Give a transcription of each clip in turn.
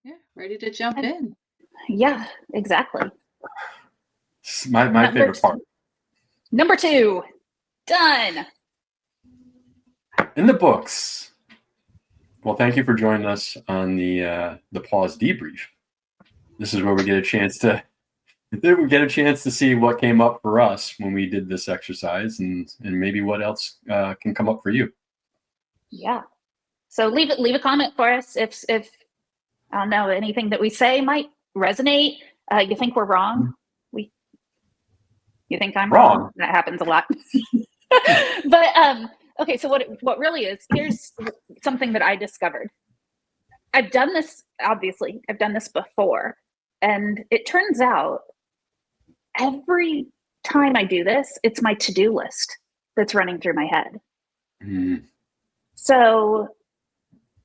Yeah, ready to jump in. Yeah, exactly. It's my favorite part. Number 2, done. In the books. Well, thank you for joining us on the pause debrief. This is where we get a chance to see what came up for us when we did this exercise, and maybe what else can come up for you. Yeah. So leave a comment for us if I don't know, anything that we say might resonate. You think we're wrong? You think I'm wrong? That happens a lot. But okay, so what really is, here's something that I discovered. I've done this before, and it turns out every time I do this, it's my to-do list that's running through my head. Mm. So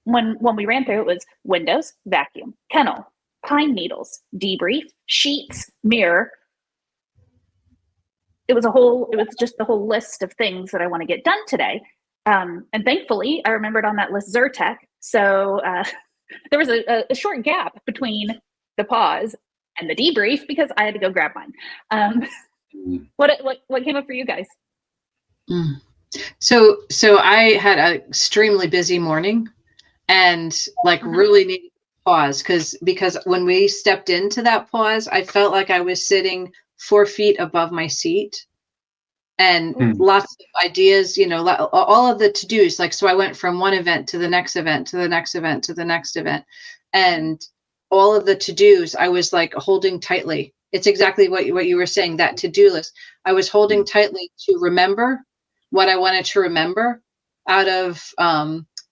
when we ran through, it was windows, vacuum, kennel, pine needles, debrief, sheets, mirror. It was just the whole list of things that I want to get done today. And thankfully, I remembered on that list Zyrtec. So there was a short gap between the pause and the debrief because I had to go grab mine. What came up for you guys? So I had an extremely busy morning, and really needed to pause because when we stepped into that pause, I felt like I was sitting 4 feet above my seat, and lots of ideas, all of the to-dos. So I went from one event to the next event, to the next event, to the next event. And all of the to-dos, I was holding tightly. It's exactly what you were saying, that to-do list. I was holding tightly to remember what I wanted to remember out of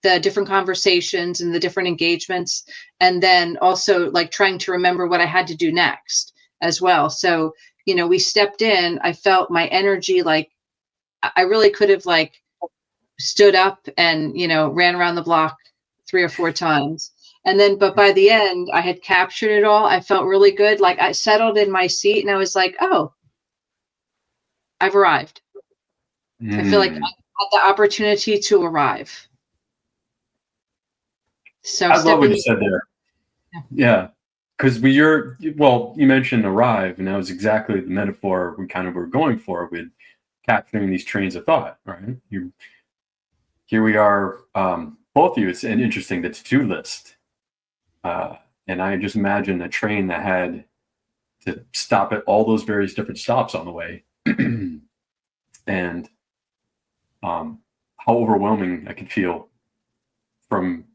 the different conversations and the different engagements. And then also trying to remember what I had to do next as well. So, we stepped in, I felt my energy, I really could have stood up and, ran around the block 3 or 4 times. And then, but by the end, I had captured it all. I felt really good. I settled in my seat and I was like, oh, I've arrived. I feel like I had the opportunity to arrive. So I love what you said there. Yeah. Because you mentioned arrive, and that was exactly the metaphor we kind of were going for with capturing these trains of thought, right? Here we are, both of you. It's an interesting, the to-do list. And I just imagine a train that had to stop at all those various different stops on the way. And how overwhelming I could feel from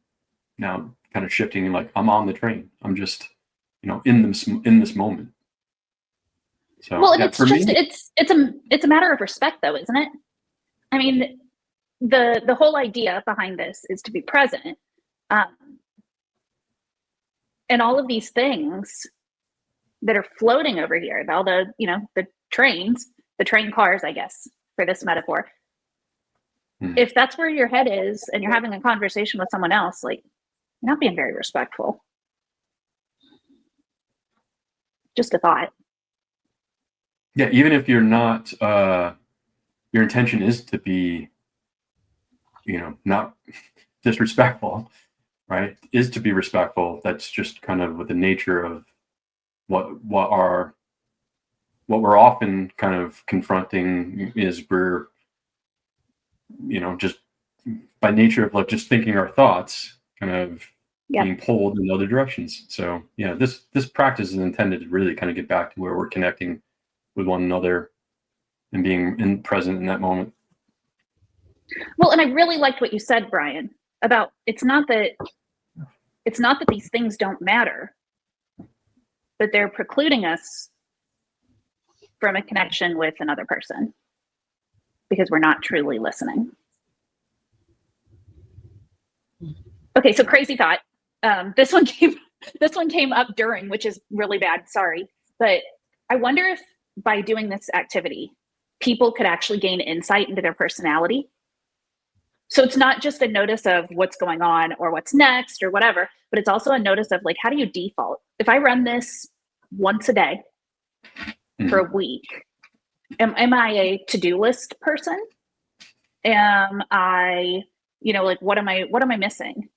now kind of shifting, I'm on the train. I'm just, in this moment. So, well, and it's a matter of respect, though, isn't it? I mean, the whole idea behind this is to be present, and all of these things that are floating over here, all the the train cars, I guess, for this metaphor. If that's where your head is, and you're having a conversation with someone else, you're not being very respectful. Just a thought. Yeah, even if you're not, your intention is to be, not disrespectful, right? Is to be respectful. That's just kind of with the nature of what we're often kind of confronting is we're, just by nature of just thinking our thoughts, kind of being pulled in other directions. So yeah, this practice is intended to really kind of get back to where we're connecting with one another and being present in that moment. Well, and I really liked what you said, Brian, about it's not that these things don't matter, but they're precluding us from a connection with another person because we're not truly listening. Okay, so crazy thought. This one came up during, which is really bad. Sorry, but I wonder if by doing this activity, people could actually gain insight into their personality. So it's not just a notice of what's going on or what's next or whatever, but it's also a notice of how do you default? If I run this once a day for a week, am I a to-do list person? Am I, what am I missing?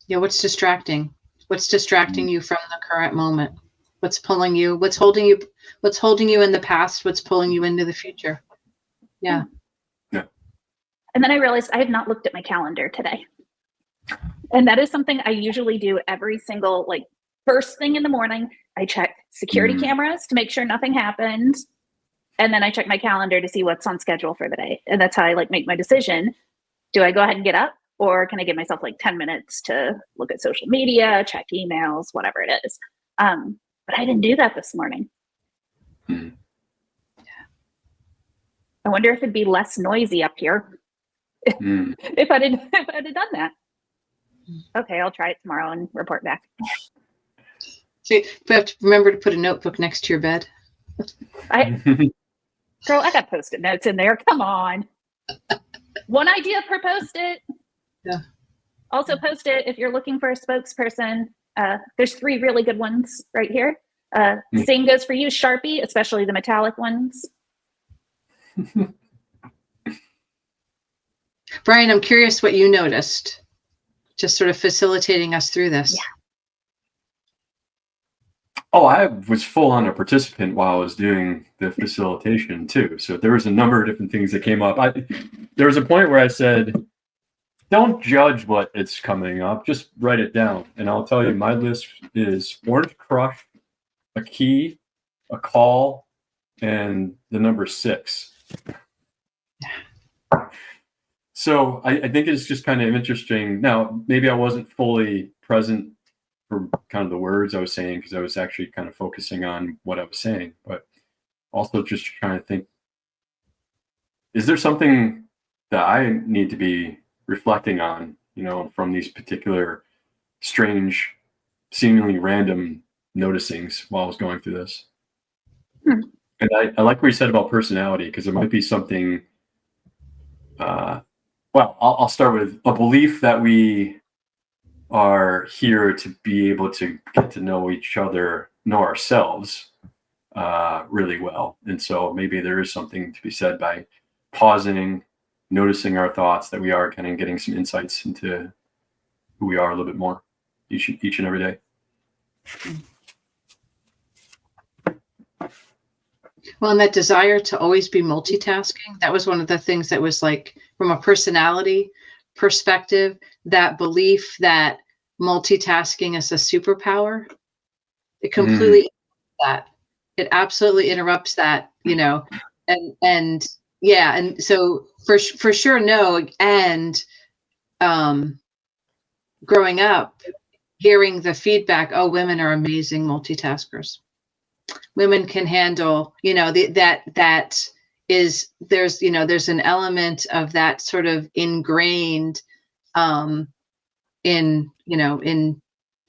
Yeah, what's distracting? What's distracting you from the current moment? What's pulling you? What's holding you? What's holding you in the past? What's pulling you into the future? Yeah. Yeah. And then I realized I have not looked at my calendar today. And that is something I usually do every single, like, first thing in the morning. I check security cameras to make sure nothing happened. And then I check my calendar to see what's on schedule for the day. And that's how I like make my decision. Do I go ahead and get up, or can I give myself like 10 minutes to look at social media, check emails, whatever it is? But I didn't do that this morning. Mm. I wonder if it'd be less noisy up here if I had done that. Okay, I'll try it tomorrow and report back. So you have to remember to put a notebook next to your bed. Girl, I got Post-it notes in there. Come on. One idea per Post-it. Yeah. Also, Post-it, if you're looking for a spokesperson, there's 3 really good ones right here. Same goes for you, Sharpie, especially the metallic ones. Brian, I'm curious what you noticed, just sort of facilitating us through this. Yeah. Oh, I was full on a participant while I was doing the facilitation too. So there was a number of different things that came up. There was a point where I said, don't judge what it's coming up, just write it down. And I'll tell you, my list is Orange Crush, a key, a call, and the number 6. So I think it's just kind of interesting. Now, maybe I wasn't fully present for kind of the words I was saying, because I was actually kind of focusing on what I was saying, but also just trying to think, is there something that I need to be reflecting on, from these particular strange, seemingly random noticings while I was going through this? And I like what you said about personality, because it might be something, well, I'll start with a belief that we are here to be able to get to know each other, know ourselves really well. And so maybe there is something to be said by pausing, noticing our thoughts, that we are kind of getting some insights into who we are a little bit more each and every day. Well, and that desire to always be multitasking, that was one of the things that was like, from a personality perspective, that belief that multitasking is a superpower. It completely that. It absolutely interrupts that, and yeah, and so for sure, no. And growing up, hearing the feedback, oh, women are amazing multitaskers. Women can handle, that is, there's an element of that sort of ingrained in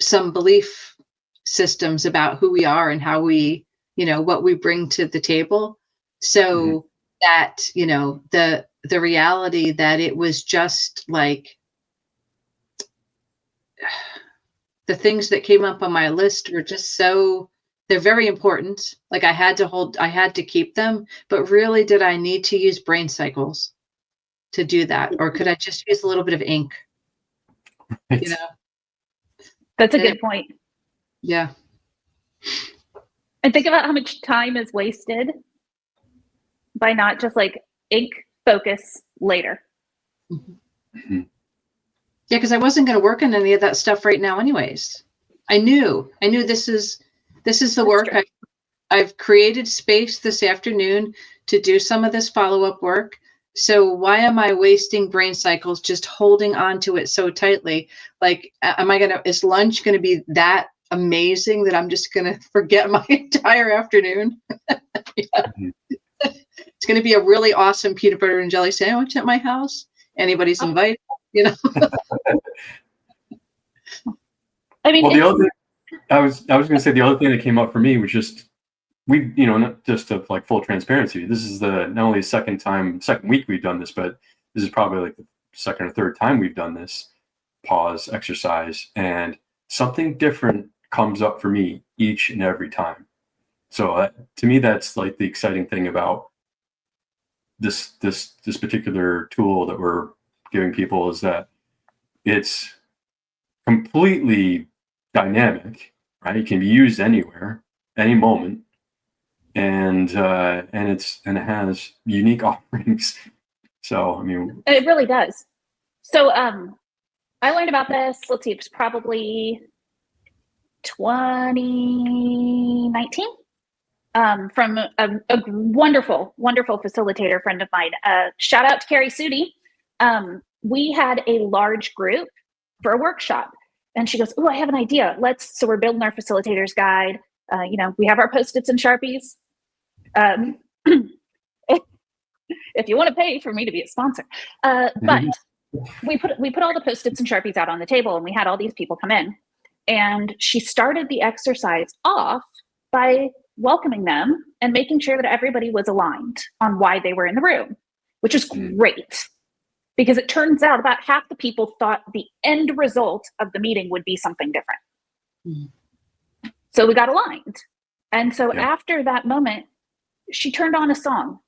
some belief systems about who we are and how we, what we bring to the table. So that, the reality that it was just like, the things that came up on my list were just so, they're very important. Like I had to keep them, but really, did I need to use brain cycles to do that? Or could I just use a little bit of ink? That's a good point. Yeah. And think about how much time is wasted by not just like ink, focus, later. Mm-hmm. Yeah, because I wasn't going to work on any of that stuff right now anyways. I knew this is the work. I've created space this afternoon to do some of this follow-up work. So why am I wasting brain cycles just holding on to it so tightly? Like, is lunch going to be that amazing that I'm just going to forget my entire afternoon? Yeah. It's going to be a really awesome peanut butter and jelly sandwich at my house. Anybody's invited, I mean, well, the other thing, I was going to say, the other thing that came up for me was just, not just of like full transparency. This is not only the second week we've done this, but this is probably like the second or third time we've done this pause exercise, and something different comes up for me each and every time. So to me, that's like the exciting thing about this particular tool that we're giving people, is that it's completely dynamic, right? It can be used anywhere, any moment, and it has unique offerings. So, I mean, It really does. So I learned about this, let's see, it was probably 2019 from a wonderful, wonderful facilitator friend of mine. Shout out to Carrie Sudi. We had a large group for a workshop, and she goes, "Oh, I have an idea. So we're building our facilitators guide. We have our Post-its and Sharpies. If you want to pay for me to be a sponsor, but we put all the Post-its and Sharpies out on the table, and we had all these people come in, and she started the exercise off by welcoming them and making sure that everybody was aligned on why they were in the room, which is great, because it turns out about half the people thought the end result of the meeting would be something different. So we got aligned. And so after that moment, she turned on a song.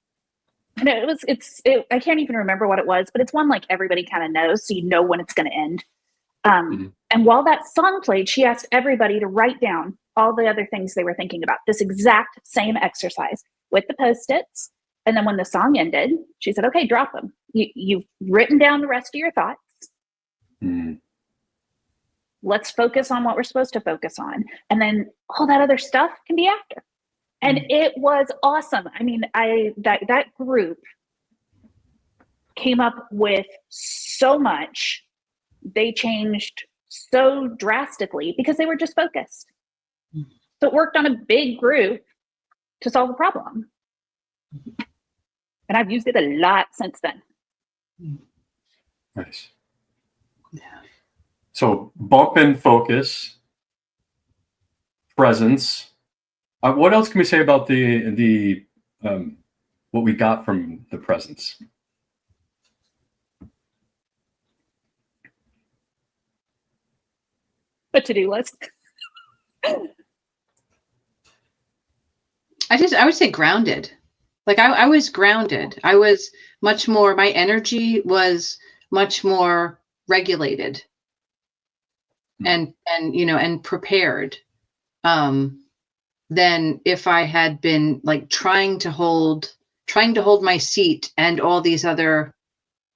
And I can't even remember what it was, but it's one like everybody kind of knows, so you know when it's going to end. And while that song played, she asked everybody to write down all the other things they were thinking about, this exact same exercise with the Post-its. And then when the song ended, she said, okay, drop them. You've written down the rest of your thoughts. Let's focus on what we're supposed to focus on. And then all that other stuff can be after. And it was awesome. I mean, that group came up with so much. They changed so drastically because they were just focused. So it worked on a big group to solve a problem. And I've used it a lot since then. Nice. Yeah. So bump in focus, presence. What else can we say about the what we got from the presence? A to-do list. I would say grounded. Like I was grounded. I was much more, my energy was much more regulated and prepared than if I had been like trying to hold my seat and all these other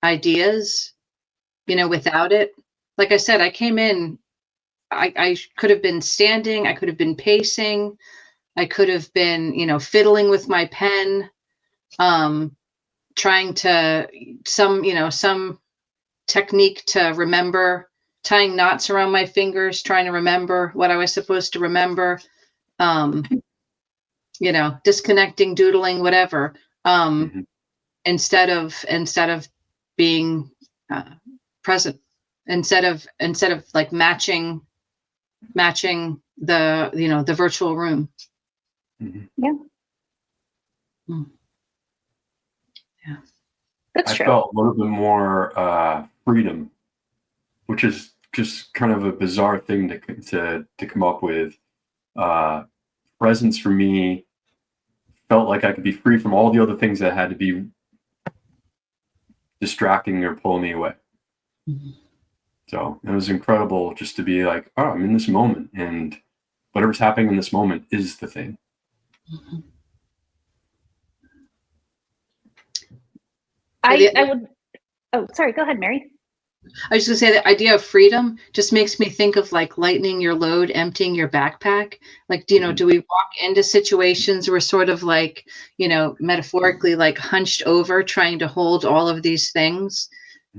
ideas, without it. Like I said, I came in, I could have been standing, I could have been pacing, I could have been, fiddling with my pen, trying to some technique to remember, tying knots around my fingers, trying to remember what I was supposed to remember, disconnecting, doodling, whatever, instead of being present, instead of like matching the virtual room. Yeah. Yeah. That's I true. felt a little bit more freedom, which is just kind of a bizarre thing to come up with. Presence for me felt like I could be free from all the other things that had to be distracting or pulling me away. So it was incredible just to be like, oh, I'm in this moment, and whatever's happening in this moment is the thing. I would. Oh, sorry. Go ahead, Mary. I was just gonna say the idea of freedom just makes me think of like lightening your load, emptying your backpack. Like, do we walk into situations where sort of like, metaphorically like hunched over trying to hold all of these things?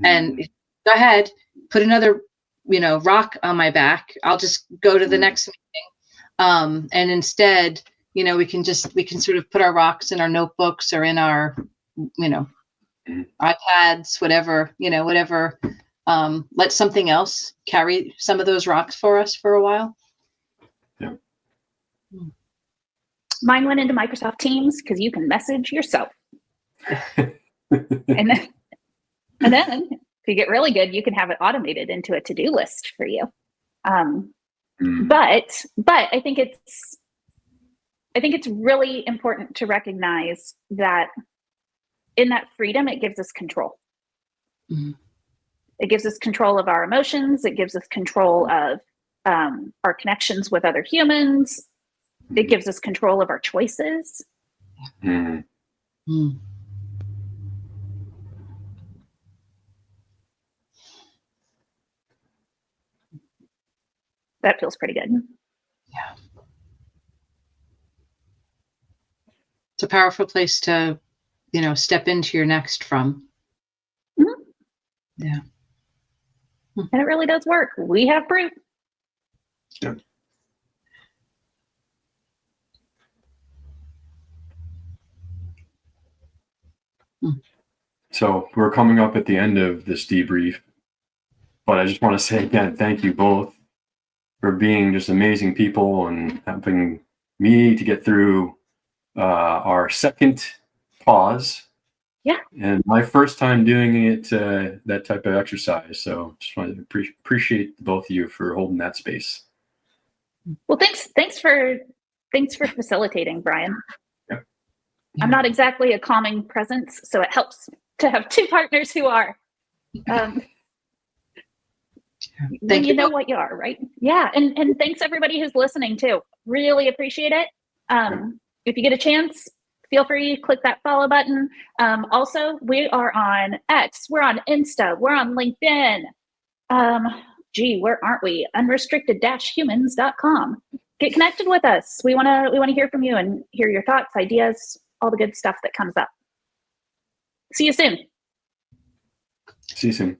And go ahead, put another, rock on my back. I'll just go to the next meeting. And instead, we can sort of put our rocks in our notebooks or in our, iPads, whatever. Let something else carry some of those rocks for us for a while. Yeah. Mine went into Microsoft Teams because you can message yourself. and then if you get really good, you can have it automated into a to-do list for you. But I think it's really important to recognize that in that freedom, it gives us control. It gives us control of our emotions. It gives us control of our connections with other humans. It gives us control of our choices. Mm. Mm. That feels pretty good. Yeah. It's a powerful place to, step into your next from. Mhm. Yeah. And it really does work. We have proof. Yeah. So we're coming up at the end of this debrief, but I just want to say again, thank you both for being just amazing people and helping me to get through our second pause. Yeah. And my first time doing it, that type of exercise. So just wanted to appreciate both of you for holding that space. Well, thanks for facilitating, Brian. Yeah. I'm not exactly a calming presence, so it helps to have two partners who are. When you know what you are, right? Yeah, and thanks everybody who's listening too. Really appreciate it. If you get a chance, feel free to click that follow button. Also, we are on X, we're on Insta, we're on LinkedIn. Where aren't we? Unrestricted-humans.com. Get connected with us. We wanna hear from you and hear your thoughts, ideas, all the good stuff that comes up. See you soon. See you soon.